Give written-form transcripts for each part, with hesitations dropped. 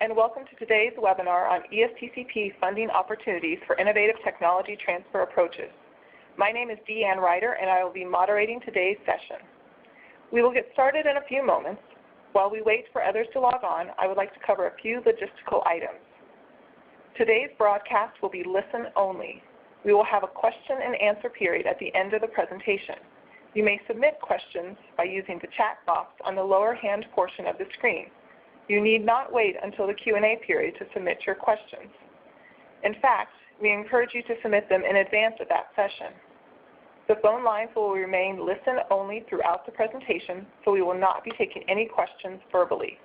and welcome to today's webinar on ESTCP funding opportunities for innovative technology transfer approaches. My name is Deanne Ryder, and I will be moderating today's session. We will get started in a few moments. While we wait for others to log on, I would like to cover a few logistical items. Today's broadcast will be listen only. We will have a question and answer period at the end of the presentation. You may submit questions by using the chat box on the lower hand portion of the screen. You need not wait until the Q&A period to submit your questions. In fact, we encourage you to submit them in advance of that session. The phone lines will remain listen only throughout the presentation, so we will not be taking any questions verbally.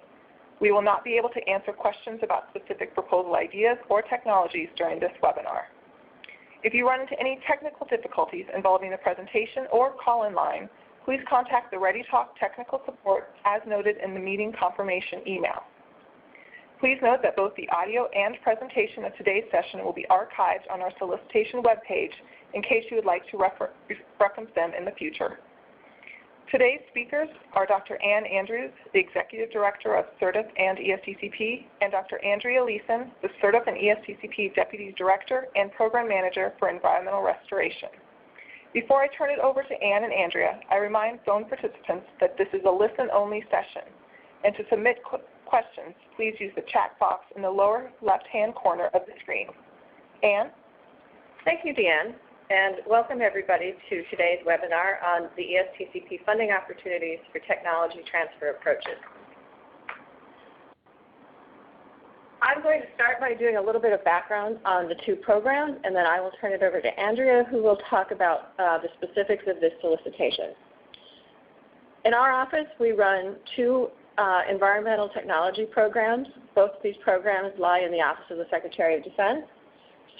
We will not be able to answer questions about specific proposal ideas or technologies during this webinar. If you run into any technical difficulties involving the presentation or call-in line, please contact the ReadyTalk technical support as noted in the meeting confirmation email. Please note that both the audio and presentation of today's session will be archived on our solicitation webpage in case you would like to reference them in the future. Today's speakers are Dr. Ann Andrews, the Executive Director of CERDIP and ESTCP, and Dr. Andrea Leeson, the CERDIP and ESTCP Deputy Director and Program Manager for Environmental Restoration. Before I turn it over to Ann and Andrea, I remind phone participants that this is a listen-only session, and to submit questions, please use the chat box in the lower left-hand corner of the screen. Ann? Thank you, Deanne. And welcome everybody to today's webinar on the ESTCP funding opportunities for technology transfer approaches. I'm going to start by doing a little bit of background on the two programs, and then I will turn it over to Andrea, who will talk about the specifics of this solicitation. In our office, we run two environmental technology programs. Both of these programs lie in the Office of the Secretary of Defense.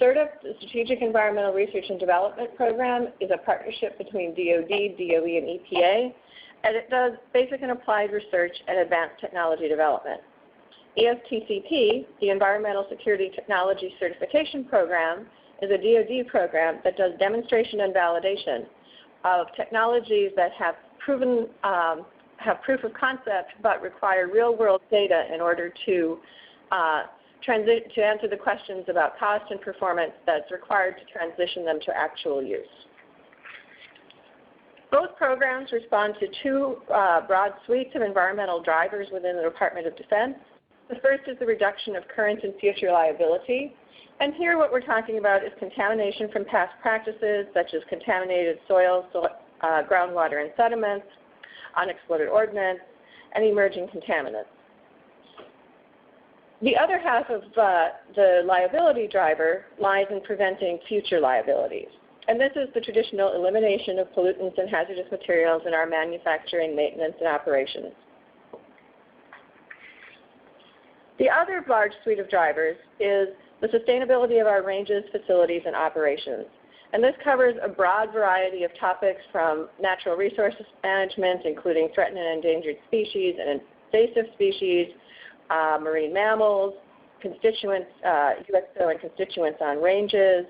CERDIP, the Strategic Environmental Research and Development Program, is a partnership between DOD, DOE, and EPA, and it does basic and applied research and advanced technology development. ESTCP, the Environmental Security Technology Certification Program, is a DOD program that does demonstration and validation of technologies that have proof of concept but require real-world data in order to answer the questions about cost and performance that's required to transition them to actual use. Both programs respond to two broad suites of environmental drivers within the Department of Defense. The first is the reduction of current and future liability. And here what we're talking about is contamination from past practices, such as contaminated soil, groundwater and sediments, unexploded ordnance, and emerging contaminants. The other half of the liability driver lies in preventing future liabilities. And this is the traditional elimination of pollutants and hazardous materials in our manufacturing, maintenance, and operations. The other large suite of drivers is the sustainability of our ranges, facilities, and operations. And this covers a broad variety of topics from natural resources management, including threatened and endangered species and invasive species, marine mammals, constituents, UXO and constituents on ranges,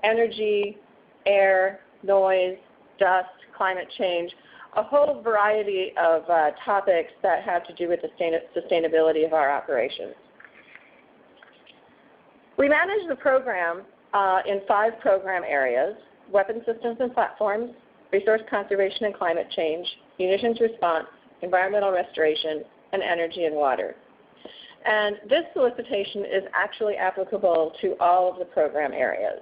energy, air, noise, dust, climate change, a whole variety of topics that have to do with the sustainability of our operations. We manage the program in 5 program areas: weapon systems and platforms, resource conservation and climate change, munitions response, environmental restoration, and energy and water. And this solicitation is actually applicable to all of the program areas.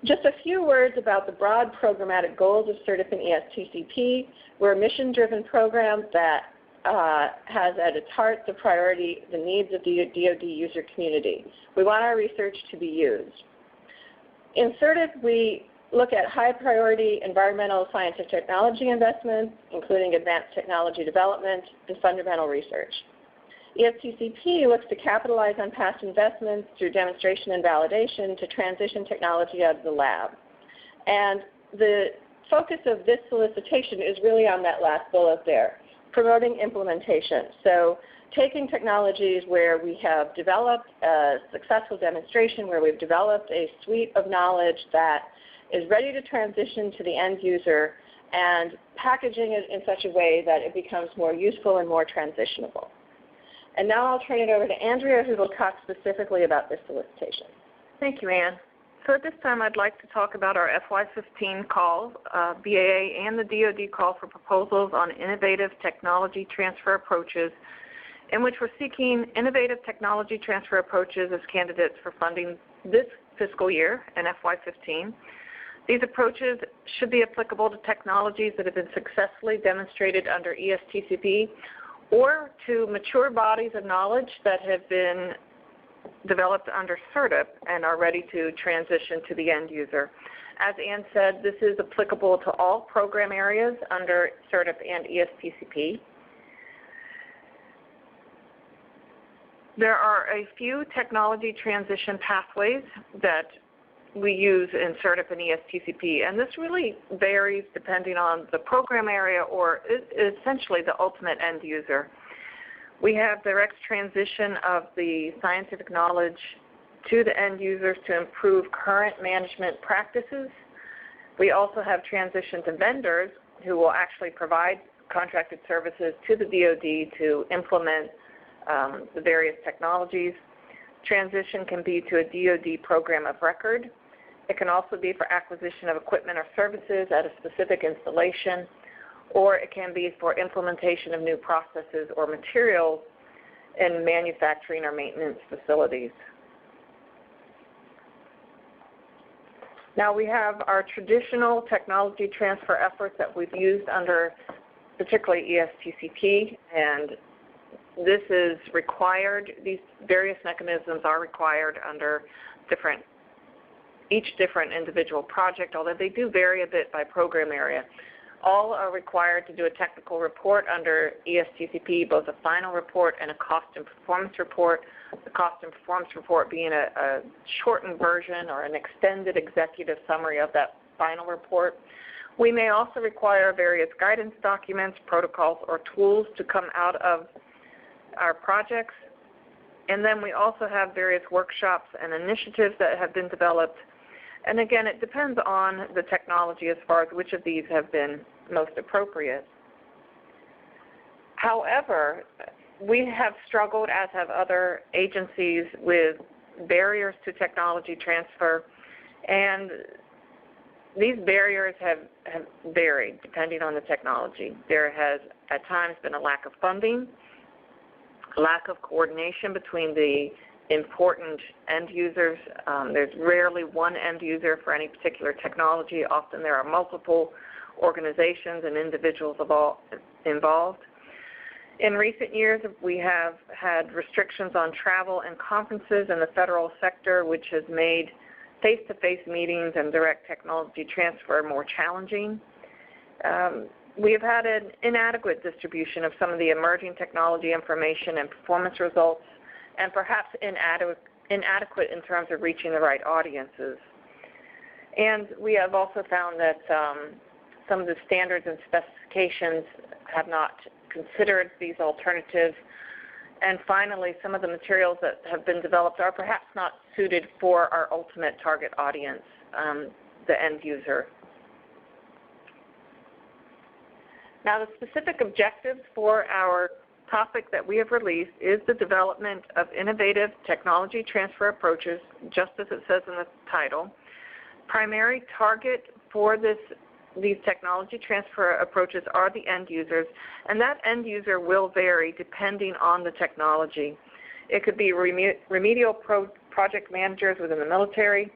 Just a few words about the broad programmatic goals of CERDIP and ESTCP. We're a mission-driven program that has at its heart the priority, the needs of the DoD user community. We want our research to be used. In CERDIP, we look at high-priority environmental science and technology investments, including advanced technology development and fundamental research. ESTCP looks to capitalize on past investments through demonstration and validation to transition technology out of the lab. And the focus of this solicitation is really on that last bullet there, promoting implementation. So taking technologies where we have developed a successful demonstration, where we've developed a suite of knowledge that is ready to transition to the end user, and packaging it in such a way that it becomes more useful and more transitionable. And now I'll turn it over to Andrea, who will talk specifically about this solicitation. Thank you, Anne. So at this time, I'd like to talk about our FY15 call, BAA and the DoD call for proposals on innovative technology transfer approaches, in which we're seeking innovative technology transfer approaches as candidates for funding this fiscal year in FY15. These approaches should be applicable to technologies that have been successfully demonstrated under ESTCP or to mature bodies of knowledge that have been developed under CERTIP and are ready to transition to the end user. As Ann said, this is applicable to all program areas under CERTIP and ESTCP. There are a few technology transition pathways that we use in CERTIP and ESTCP, and this really varies depending on the program area or essentially the ultimate end user. We have direct transition of the scientific knowledge to the end users to improve current management practices. We also have transition to vendors who will actually provide contracted services to the DoD to implement the various technologies. Transition can be to a DoD program of record. It can also be for acquisition of equipment or services at a specific installation, or it can be for implementation of new processes or materials in manufacturing or maintenance facilities. Now we have our traditional technology transfer efforts that we've used under particularly ESTCP, and this is required. These various mechanisms are required under each different individual project, although they do vary a bit by program area. All are required to do a technical report under ESTCP, both a final report and a cost and performance report. The cost and performance report being a shortened version or an extended executive summary of that final report. We may also require various guidance documents, protocols, or tools to come out of our projects. And then we also have various workshops and initiatives that have been developed. And again, it depends on the technology as far as which of these have been most appropriate. However, we have struggled, as have other agencies, with barriers to technology transfer, and these barriers have varied depending on the technology. There has at times been a lack of funding, lack of coordination between the important end users. There's rarely one end user for any particular technology. Often there are multiple organizations and individuals involved. In recent years, we have had restrictions on travel and conferences in the federal sector, which has made face-to-face meetings and direct technology transfer more challenging. We have had an inadequate distribution of some of the emerging technology information and performance results, and perhaps inadequate in terms of reaching the right audiences. And we have also found that some of the standards and specifications have not considered these alternatives. And finally, some of the materials that have been developed are perhaps not suited for our ultimate target audience, the end user. Now, the specific objectives for our topic that we have released is the development of innovative technology transfer approaches, just as it says in the title. Primary target for these technology transfer approaches are the end users, and that end user will vary depending on the technology. It could be remedial project managers within the military,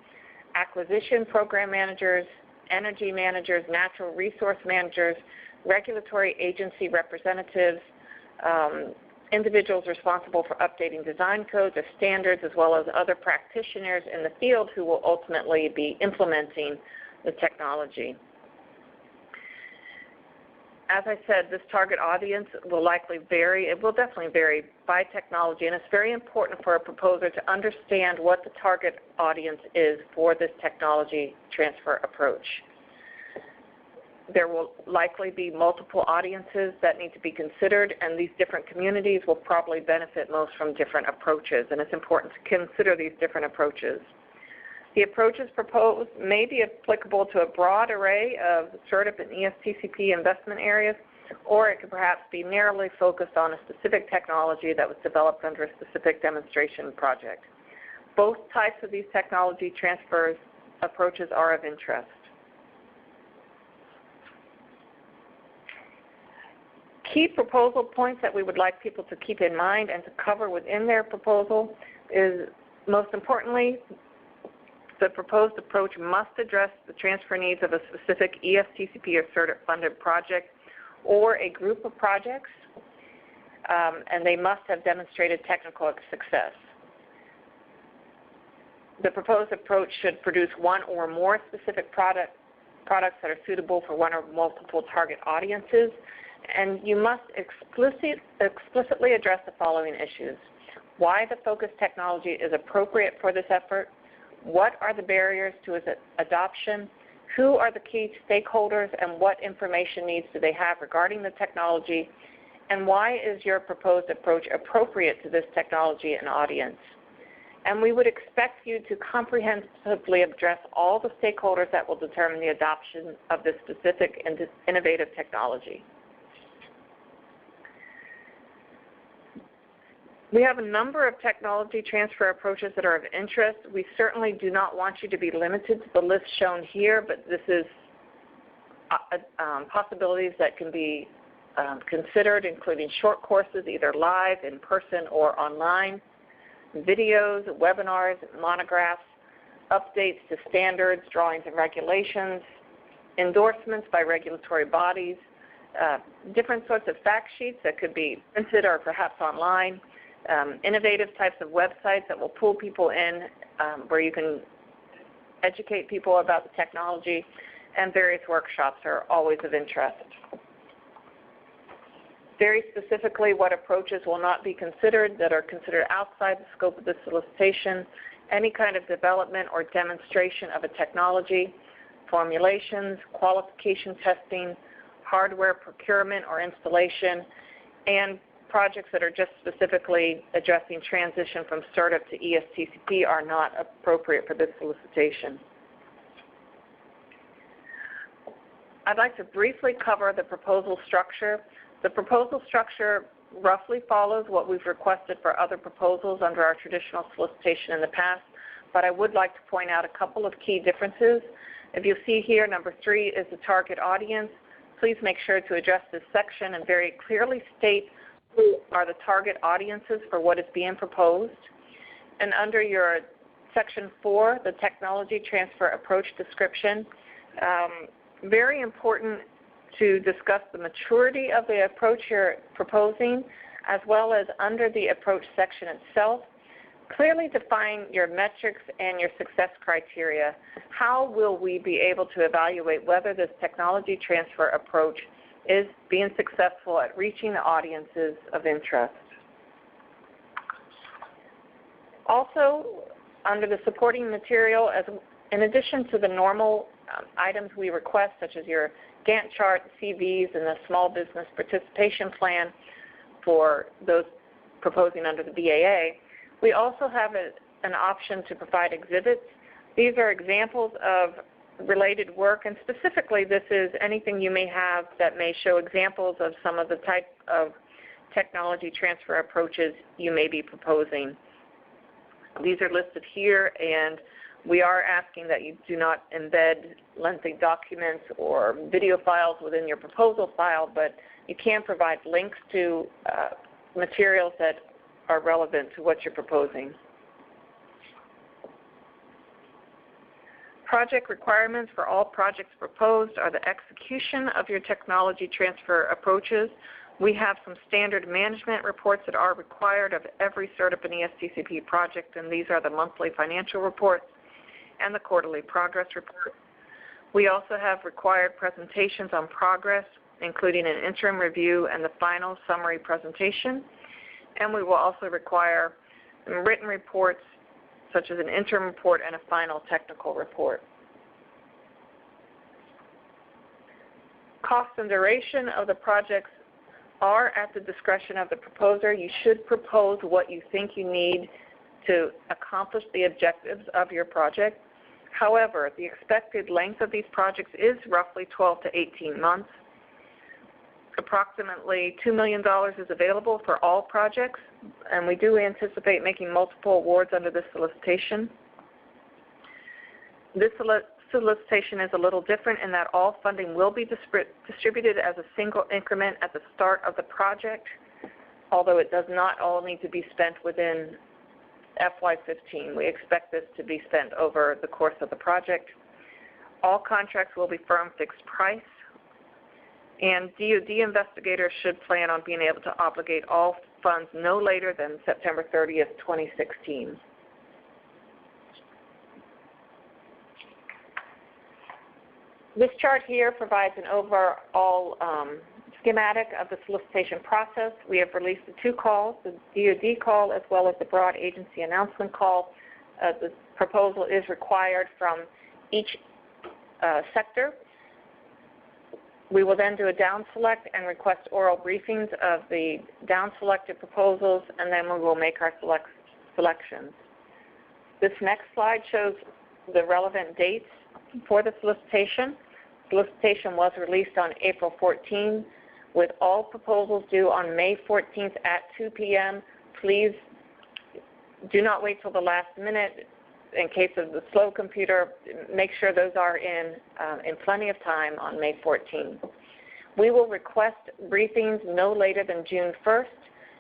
acquisition program managers, energy managers, natural resource managers, regulatory agency representatives, individuals responsible for updating design codes or standards, as well as other practitioners in the field who will ultimately be implementing the technology. As I said, this target audience will likely vary. It will definitely vary by technology, and it's very important for a proposer to understand what the target audience is for this technology transfer approach. There will likely be multiple audiences that need to be considered, and these different communities will probably benefit most from different approaches, and it's important to consider these different approaches. The approaches proposed may be applicable to a broad array of CERTIP and ESTCP investment areas, or it could perhaps be narrowly focused on a specific technology that was developed under a specific demonstration project. Both types of these technology transfers approaches are of interest. Key proposal points that we would like people to keep in mind and to cover within their proposal is, most importantly, the proposed approach must address the transfer needs of a specific ESTCP or CERTIP-funded project or a group of projects, and they must have demonstrated technical success. The proposed approach should produce one or more specific products that are suitable for one or multiple target audiences, and you must explicitly address the following issues: why the focused technology is appropriate for this effort, what are the barriers to its adoption, who are the key stakeholders, and what information needs do they have regarding the technology, and why is your proposed approach appropriate to this technology and audience. And we would expect you to comprehensively address all the stakeholders that will determine the adoption of this specific and innovative technology. We have a number of technology transfer approaches that are of interest. We certainly do not want you to be limited to the list shown here, but this is possibilities that can be considered, including short courses, either live, in person, or online, videos, webinars, monographs, updates to standards, drawings, and regulations, endorsements by regulatory bodies, different sorts of fact sheets that could be printed or perhaps online, innovative types of websites that will pull people in where you can educate people about the technology, and various workshops are always of interest. Very specifically, what approaches will not be considered that are considered outside the scope of the solicitation: any kind of development or demonstration of a technology, formulations, qualification testing, hardware procurement or installation, and projects that are just specifically addressing transition from CERTIP to ESTCP are not appropriate for this solicitation. I'd like to briefly cover the proposal structure. The proposal structure roughly follows what we've requested for other proposals under our traditional solicitation in the past, but I would like to point out a couple of key differences. If you see here, number 3 is the target audience. Please make sure to address this section and very clearly state who are the target audiences for what is being proposed. And under your section 4, the technology transfer approach description, very important to discuss the maturity of the approach you're proposing, as well as under the approach section itself, clearly define your metrics and your success criteria. How will we be able to evaluate whether this technology transfer approach is being successful at reaching the audiences of interest? Also, under the supporting material, in addition to the normal items we request, such as your Gantt chart, CVs, and the small business participation plan for those proposing under the BAA, we also have an option to provide exhibits. These are examples of related work, and specifically this is anything you may have that may show examples of some of the type of technology transfer approaches you may be proposing. These are listed here, and we are asking that you do not embed lengthy documents or video files within your proposal file, but you can provide links to materials that are relevant to what you're proposing. Project requirements for all projects proposed are the execution of your technology transfer approaches. We have some standard management reports that are required of every CERTIP and ESTCP project, and these are the monthly financial reports and the quarterly progress report. We also have required presentations on progress, including an interim review and the final summary presentation. And we will also require written reports, such as an interim report and a final technical report. Cost and duration of the projects are at the discretion of the proposer. You should propose what you think you need to accomplish the objectives of your project. However, the expected length of these projects is roughly 12 to 18 months. Approximately $2 million is available for all projects, and we do anticipate making multiple awards under this solicitation. This solicitation is a little different in that all funding will be distributed as a single increment at the start of the project, although it does not all need to be spent within FY15. We expect this to be spent over the course of the project. All contracts will be firm fixed price, and DoD investigators should plan on being able to obligate all funds no later than September 30th, 2016. This chart here provides an overall schematic of the solicitation process. We have released the two calls, the DoD call as well as the broad agency announcement call. The proposal is required from each sector. We will then do a down select and request oral briefings of the down selected proposals, and then we will make our selections. This next slide shows the relevant dates for the solicitation. Solicitation was released on April 14, with all proposals due on May 14th at 2 p.m. Please do not wait till the last minute. In case of the slow computer, make sure those are in plenty of time on May 14th. We will request briefings no later than June 1st,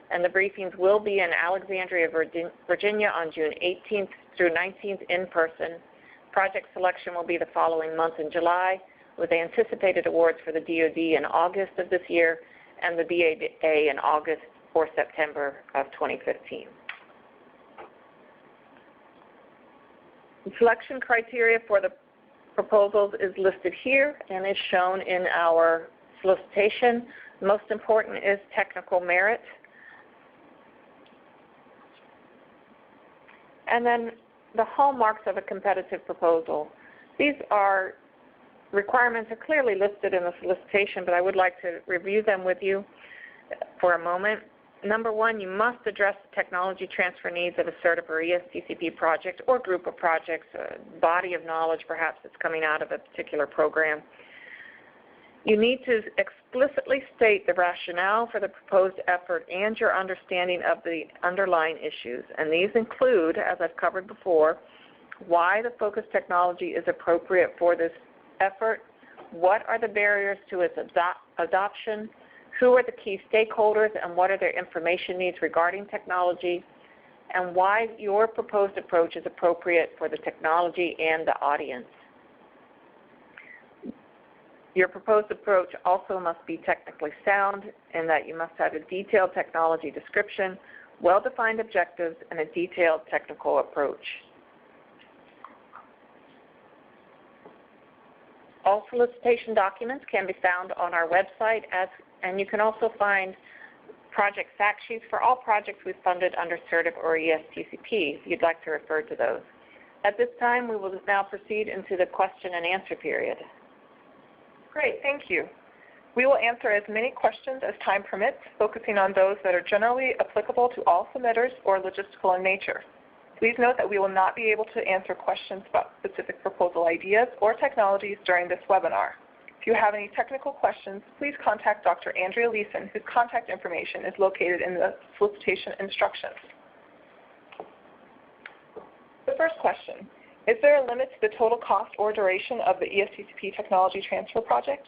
and the briefings will be in Alexandria, Virginia on June 18th through 19th in person. Project selection will be the following month in July, with anticipated awards for the DoD in August of this year and the BAA in August or September of 2015. The selection criteria for the proposals is listed here and is shown in our solicitation. Most important is technical merit. And then the hallmarks of a competitive proposal. These requirements are clearly listed in the solicitation, but I would like to review them with you for a moment. Number one, you must address the technology transfer needs of a CERTIP or ESTCP project or group of projects, a body of knowledge perhaps that's coming out of a particular program. You need to explicitly state the rationale for the proposed effort and your understanding of the underlying issues. And these include, as I've covered before, why the focused technology is appropriate for this effort, what are the barriers to its adoption, who are the key stakeholders and what are their information needs regarding technology, and why your proposed approach is appropriate for the technology and the audience. Your proposed approach also must be technically sound in that you must have a detailed technology description, well-defined objectives, and a detailed technical approach. All solicitation documents can be found on our website, and you can also find project fact sheets for all projects we've funded under CERTIP or ESTCP if you'd like to refer to those. At this time, we will now proceed into the question and answer period. Great, thank you. We will answer as many questions as time permits, focusing on those that are generally applicable to all submitters or logistical in nature. Please note that we will not be able to answer questions about specific proposal ideas or technologies during this webinar. If you have any technical questions, please contact Dr. Andrea Leeson, whose contact information is located in the solicitation instructions. The first question, is there a limit to the total cost or duration of the ESTCP technology transfer project?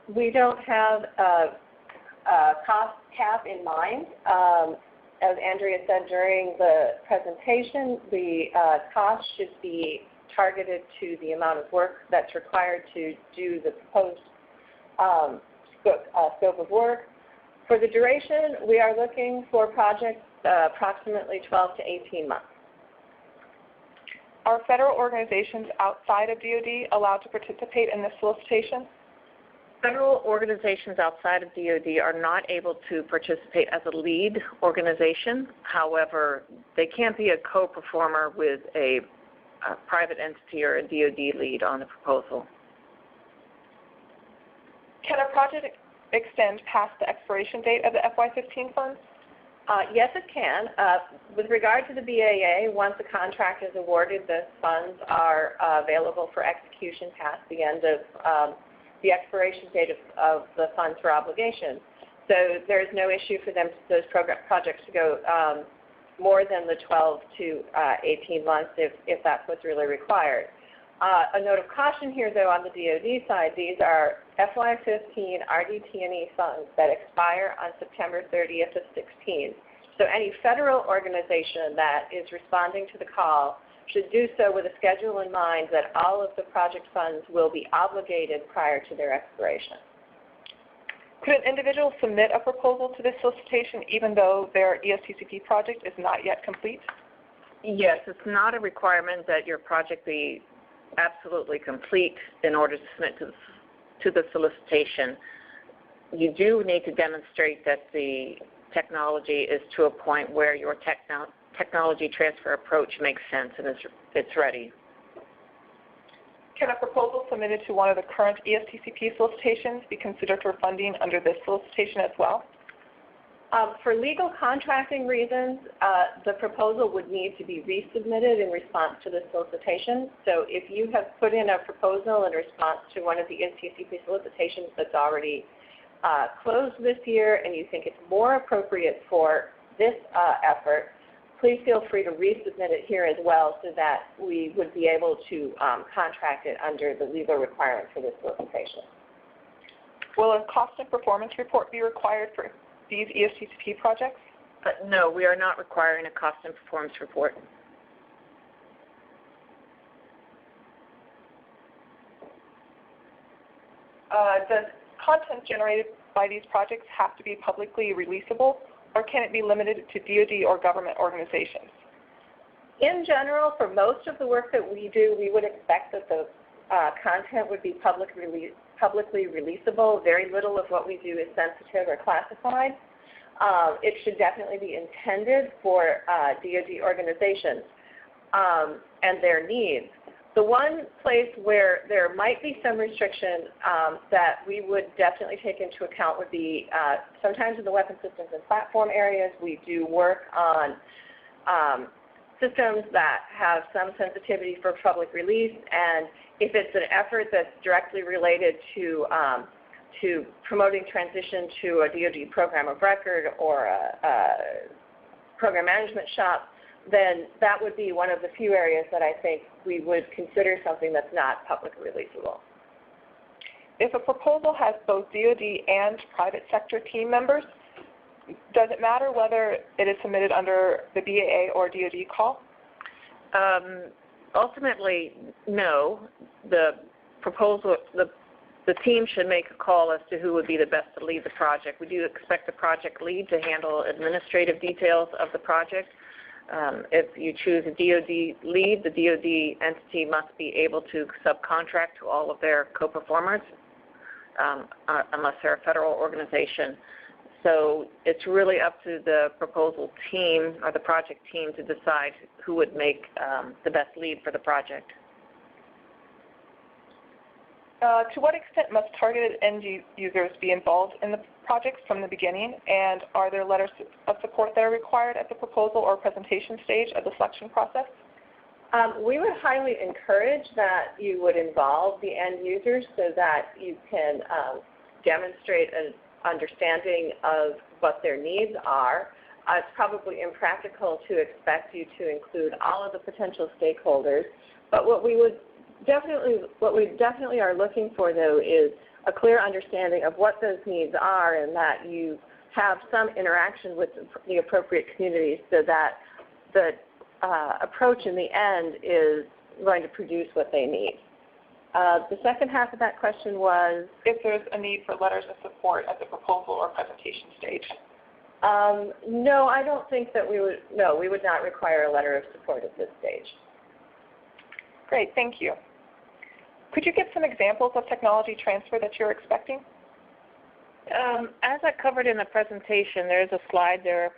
We don't have a cost cap in mind. As Andrea said during the presentation, the cost should be targeted to the amount of work that's required to do the proposed scope of work. For the duration, we are looking for projects approximately 12 to 18 months. Are federal organizations outside of DoD allowed to participate in this solicitation? Federal organizations outside of DoD are not able to participate as a lead organization. However, they can be a co-performer with a private entity or a DoD lead on the proposal. Can a project extend past the expiration date of the FY15 funds? Yes, it can. With regard to the BAA, once a contract is awarded, the funds are available for execution past the end of the expiration date of the funds for obligation. So there is no issue for those projects to go more than the 12 to 18 months if that's what's really required. A note of caution here, though, on the DoD side, these are FY15 RDT&E funds that expire on September 30th of 16. So any federal organization that is responding to the call should do so with a schedule in mind that all of the project funds will be obligated prior to their expiration. Could an individual submit a proposal to this solicitation even though their ESTCP project is not yet complete? Yes, it's not a requirement that your project be absolutely complete in order to submit to the solicitation. You do need to demonstrate that the technology is to a point where your technology transfer approach makes sense and it's ready. Can a proposal submitted to one of the current ESTCP solicitations be considered for funding under this solicitation as well? For legal contracting reasons, the proposal would need to be resubmitted in response to the solicitation. So if you have put in a proposal in response to one of the ESTCP solicitations that's already closed this year and you think it's more appropriate for this effort, please feel free to resubmit it here as well so that we would be able to contract it under the legal requirement for this solicitation. Will a cost and performance report be required for these ESTCP projects? No, we are not requiring a cost and performance report. Does content generated by these projects have to be publicly releasable, or can it be limited to DoD or government organizations? In general, for most of the work that we do, we would expect that the content would be publicly releasable. Very little of what we do is sensitive or classified. It should definitely be intended for DoD organizations and their needs. The one place where there might be some restriction that we would definitely take into account would be sometimes in the weapon systems and platform areas, we do work on systems that have some sensitivity for public release, and if it's an effort that's directly related to promoting transition to a DoD program of record or a program management shop, then that would be one of the few areas that I think we would consider something that's not publicly releasable. If a proposal has both DoD and private sector team members, does it matter whether it is submitted under the BAA or DoD call? Ultimately, no. The proposal, the team should make a call as to who would be the best to lead the project. We do expect the project lead to handle administrative details of the project. If you choose a DoD lead, the DoD entity must be able to subcontract to all of their co-performers unless they're a federal organization. So it's really up to the proposal team or the project team to decide who would make the best lead for the project. To what extent must targeted end users be involved in the projects from the beginning, and are there letters of support that are required at the proposal or presentation stage of the selection process? We would highly encourage that you would involve the end users so that you can demonstrate an understanding of what their needs are. It's probably impractical to expect you to include all of the potential stakeholders, but what we definitely are looking for, though, is a clear understanding of what those needs are and that you have some interaction with the appropriate communities so that the approach in the end is going to produce what they need. The second half of that question was? If there's a need for letters of support at the proposal or presentation stage. No, I don't think that we would not require a letter of support at this stage. Great, thank you. Could you give some examples of technology transfer that you're expecting? As I covered in the presentation, there's a slide there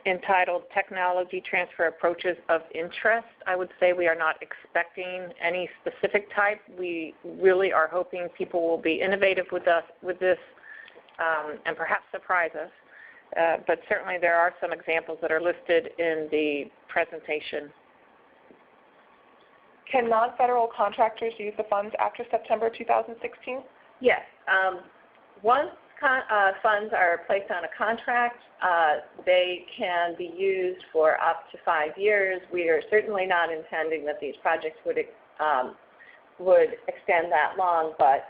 entitled Technology Transfer Approaches of Interest. I would say we are not expecting any specific type. We really are hoping people will be innovative with us with this and perhaps surprise us. but certainly there are some examples that are listed in the presentation. Can non-federal contractors use the funds after September 2016? Yes. Once funds are placed on a contract, they can be used for up to 5 years. We are certainly not intending that these projects would extend that long, but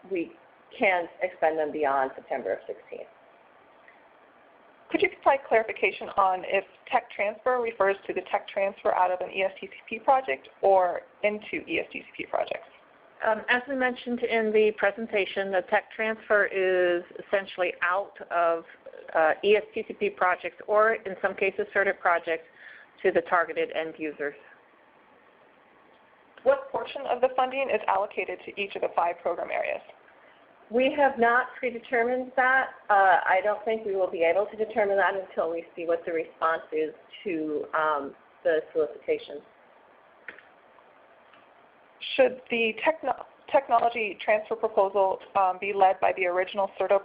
we can expend them beyond September of 16. Could you provide clarification on if tech transfer refers to the tech transfer out of an ESTCP project or into ESTCP projects? As we mentioned in the presentation, the tech transfer is essentially out of ESTCP projects or, in some cases, CERTIP projects to the targeted end users. What portion of the funding is allocated to each of the 5 program areas? We have not predetermined that. I don't think we will be able to determine that until we see what the response is to the solicitation. Should the technology transfer proposal be led by the original CERTIP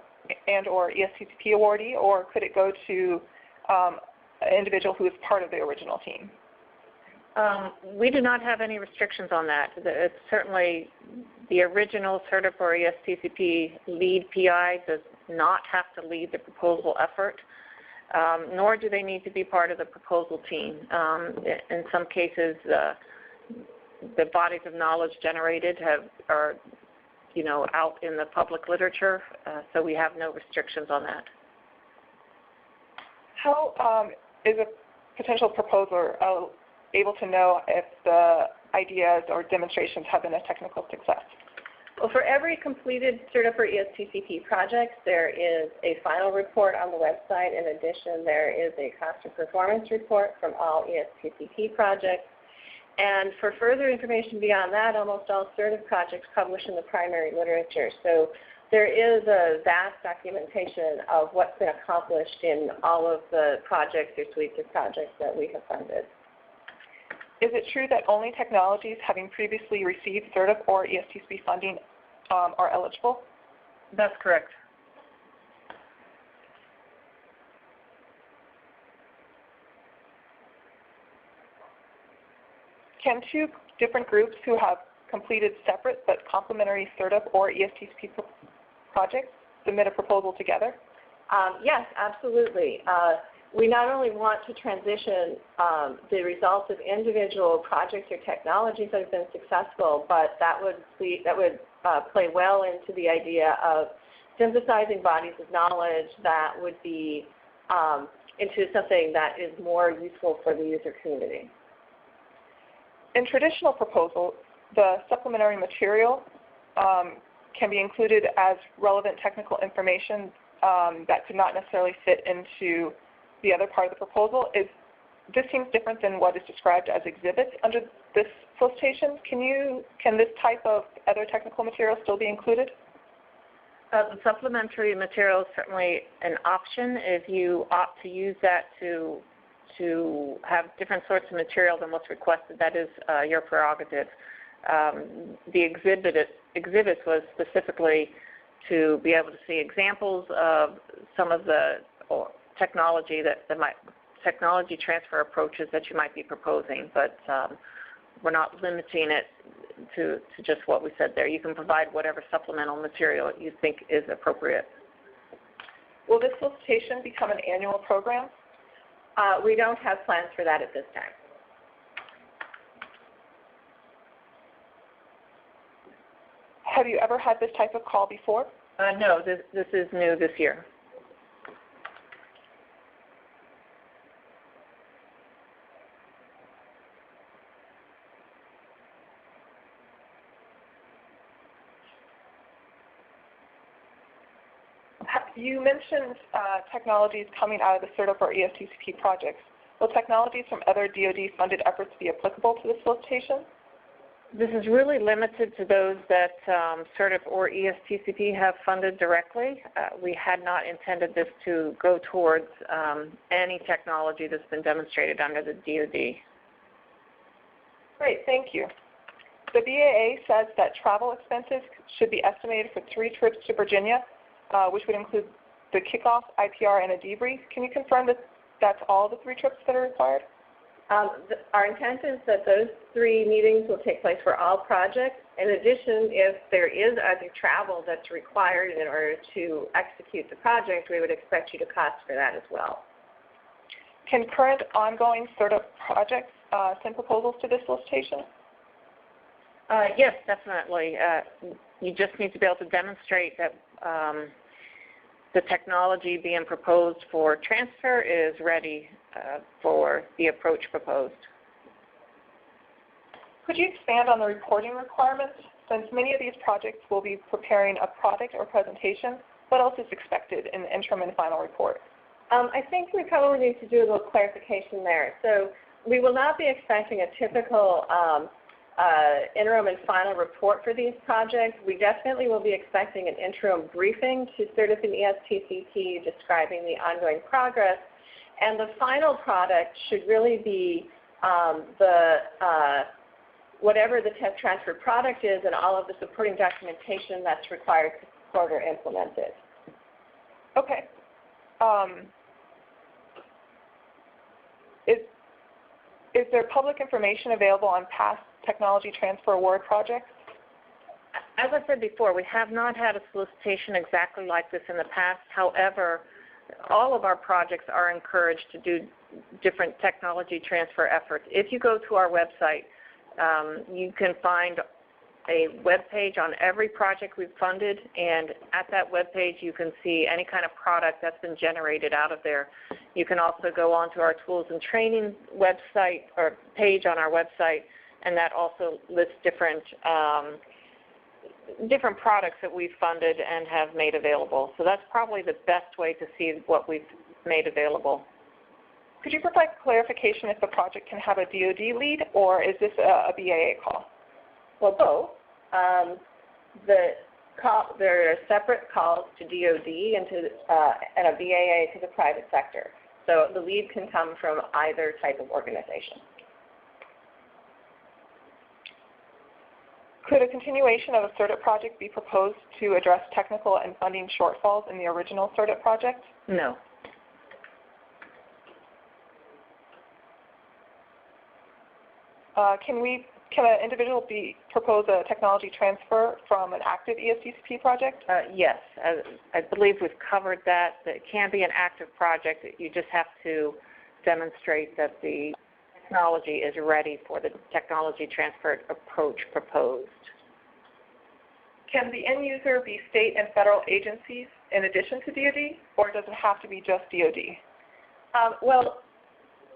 and or ESTCP awardee, or could it go to an individual who is part of the original team? We do not have any restrictions on that. It's certainly the original CERTIP or ESTCP lead PI does not have to lead the proposal effort, nor do they need to be part of the proposal team. In some cases, the bodies of knowledge generated are out in the public literature, so we have no restrictions on that. How is a potential proposer able to know if the ideas or demonstrations have been a technical success? Well, for every completed CERTIP or ESTCP project, there is a final report on the website. In addition, there is a cost of performance report from all ESTCP projects. And for further information beyond that, almost all CERTIP projects publish in the primary literature. So there is a vast documentation of what's been accomplished in all of the projects or suites of projects that we have funded. Is it true that only technologies having previously received CERTIP or ESTCP funding are eligible? That's correct. Can 2 different groups who have completed separate but complementary CERTIP or ESTCP projects submit a proposal together? Yes, absolutely. We not only want to transition the results of individual projects or technologies that have been successful, but that would play well into the idea of synthesizing bodies of knowledge that would be into something that is more useful for the user community. In traditional proposals, the supplementary material can be included as relevant technical information that could not necessarily fit into the other part of the proposal. This seems different than what is described as exhibits under this solicitation. Can this type of other technical material still be included? The supplementary material is certainly an option if you opt to use that to have different sorts of material than what's requested. That is your prerogative. The exhibits was specifically to be able to see examples of some of the technology technology transfer approaches that you might be proposing, but we're not limiting it to just what we said there. You can provide whatever supplemental material you think is appropriate. Will this solicitation become an annual program? We don't have plans for that at this time. Have you ever had this type of call before? No, this is new this year. You mentioned technologies coming out of the CERTIP or ESTCP projects. Will technologies from other DoD-funded efforts be applicable to this solicitation? This is really limited to those that CERTIP or ESTCP have funded directly. We had not intended this to go towards any technology that's been demonstrated under the DoD. Great, thank you. The BAA says that travel expenses should be estimated for 3 trips to Virginia, which would include the kickoff, IPR, and a debrief. Can you confirm that that's all the 3 trips that are required? Our intent is that those 3 meetings will take place for all projects. In addition, if there is other travel that's required in order to execute the project, we would expect you to cost for that as well. Can current ongoing startup projects send proposals to this solicitation? Yes, definitely. You just need to be able to demonstrate that the technology being proposed for transfer is ready for the approach proposed. Could you expand on the reporting requirements? Since many of these projects will be preparing a product or presentation, what else is expected in the interim and final report? I think we probably need to do a little clarification there. So we will not be expecting a typical interim and final report for these projects. We definitely will be expecting an interim briefing to Certif and ESTCP describing the ongoing progress. And the final product should really be whatever the tech transfer product is and all of the supporting documentation that's required to support or implement it. Okay. Is there public information available on past technology transfer award projects? As I said before, we have not had a solicitation exactly like this in the past. However, all of our projects are encouraged to do different technology transfer efforts. If you go to our website, you can find a web page on every project we've funded, and at that web page you can see any kind of product that's been generated out of there. You can also go onto our tools and training website or page on our website, and that also lists different different products that we've funded and have made available. So that's probably the best way to see what we've made available. Could you provide clarification if the project can have a DoD lead, or is this a BAA call? Well, both. There are separate calls to DoD and a BAA to the private sector. So the lead can come from either type of organization. Could a continuation of a CERTIP project be proposed to address technical and funding shortfalls in the original CERTIP project? No. Can an individual propose a technology transfer from an active ESTCP project? Yes. I believe we've covered that. It can be an active project. You just have to demonstrate that the technology is ready for the technology transfer approach proposed. Can the end user be state and federal agencies in addition to DoD, or does it have to be just DoD? Well,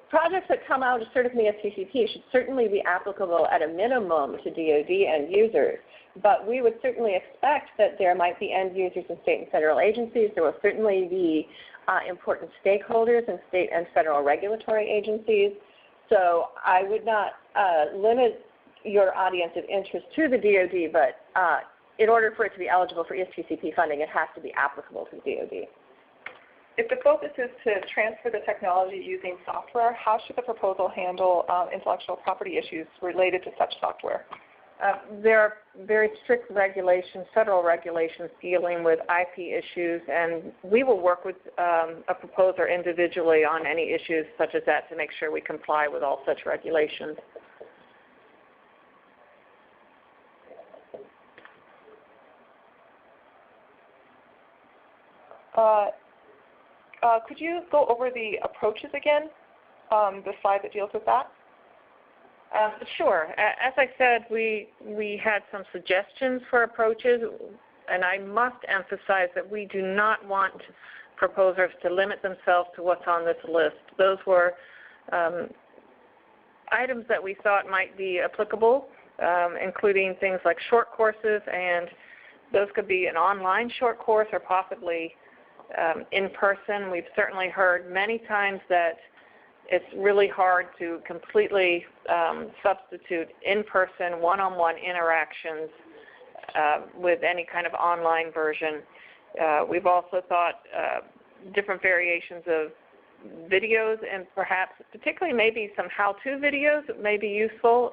projects that come out of Certif and ESTCP should certainly be applicable at a minimum to DoD end users, but we would certainly expect that there might be end users in state and federal agencies. There will certainly be important stakeholders in state and federal regulatory agencies. So I would not limit your audience of interest to the DoD, but in order for it to be eligible for ESTCP funding, it has to be applicable to the DoD. If the focus is to transfer the technology using software, how should the proposal handle intellectual property issues related to such software? There are very strict regulations, federal regulations dealing with IP issues, and we will work with a proposer individually on any issues such as that to make sure we comply with all such regulations. Could you go over the approaches again, the slide that deals with that? Sure. As I said, we had some suggestions for approaches, and I must emphasize that we do not want proposers to limit themselves to what's on this list. Those were items that we thought might be applicable, including things like short courses, and those could be an online short course or possibly in person. We've certainly heard many times that it's really hard to completely substitute in-person, one-on-one interactions with any kind of online version. We've also thought different variations of videos, and perhaps particularly maybe some how-to videos that may be useful.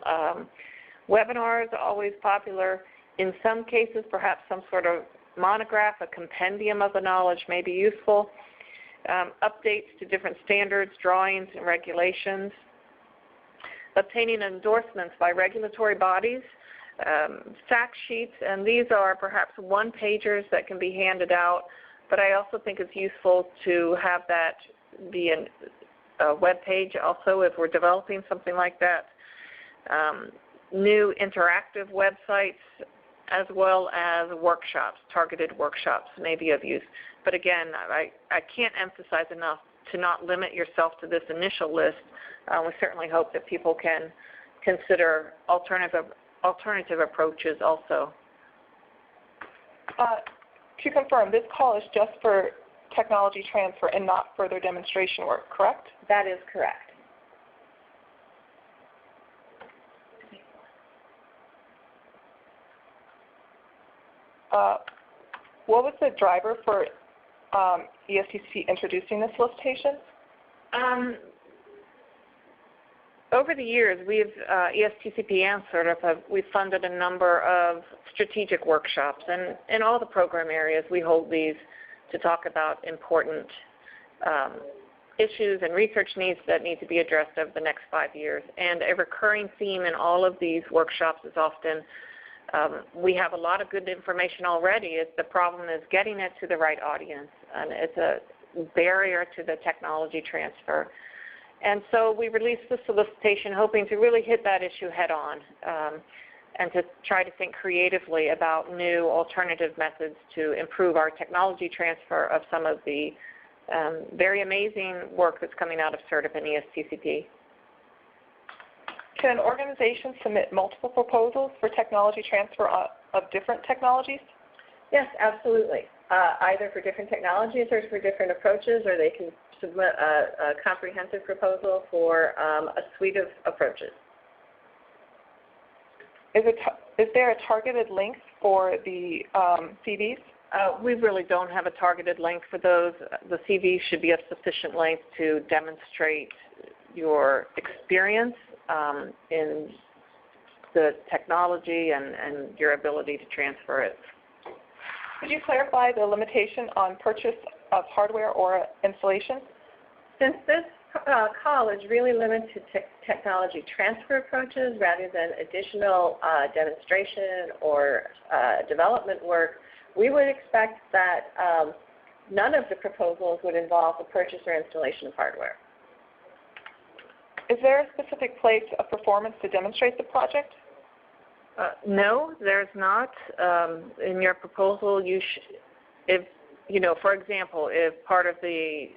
Webinars are always popular. In some cases, perhaps some sort of monograph, a compendium of the knowledge may be useful. Updates to different standards, drawings, and regulations. Obtaining endorsements by regulatory bodies. Fact sheets, and these are perhaps one-pagers that can be handed out, but I also think it's useful to have that be a web page also if we're developing something like that. New interactive websites, as well as workshops, targeted workshops may be of use. But again, I can't emphasize enough to not limit yourself to this initial list. We certainly hope that people can consider alternative approaches also. To confirm, this call is just for technology transfer and not further demonstration work, correct? That is correct. What was the driver for ESTCP introducing this solicitation? Over the years, we've, ESTCP and CERTIP, we've funded a number of strategic workshops, and in all the program areas, we hold these to talk about important issues and research needs that need to be addressed over the next 5 years. And a recurring theme in all of these workshops is often we have a lot of good information already. The problem is getting it to the right audience, and it's a barrier to the technology transfer. And so we released the solicitation hoping to really hit that issue head on and to try to think creatively about new alternative methods to improve our technology transfer of some of the very amazing work that's coming out of CERTIP and ESTCP. Can an organization submit multiple proposals for technology transfer of different technologies? Yes, absolutely. Either for different technologies or for different approaches, or they can submit a comprehensive proposal for a suite of approaches. Is there a targeted length for the CVs? We really don't have a targeted length for those. The CV should be of sufficient length to demonstrate your experience in the technology and your ability to transfer it. Could you clarify the limitation on purchase of hardware or installation? Since this call is really limited to technology transfer approaches rather than additional demonstration or development work, we would expect that none of the proposals would involve the purchase or installation of hardware. Is there a specific place of performance to demonstrate the project? No, there's not. In your proposal, if for example, if part of the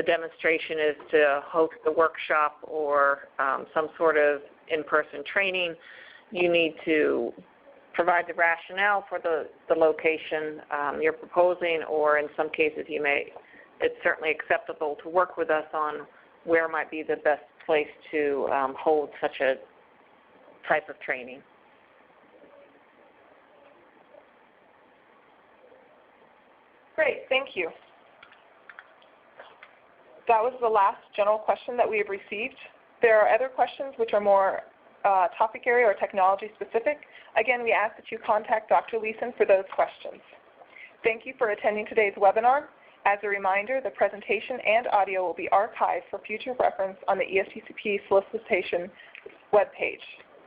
demonstration is to host a workshop or some sort of in-person training, you need to provide the rationale for the location you're proposing, or in some cases it's certainly acceptable to work with us on where might be the best place to hold such a type of training. Great, thank you. That was the last general question that we have received. There are other questions which are more topic area or technology specific. Again, we ask that you contact Dr. Leeson for those questions. Thank you for attending today's webinar. As a reminder, the presentation and audio will be archived for future reference on the ESTCP solicitation webpage.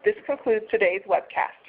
This concludes today's webcast.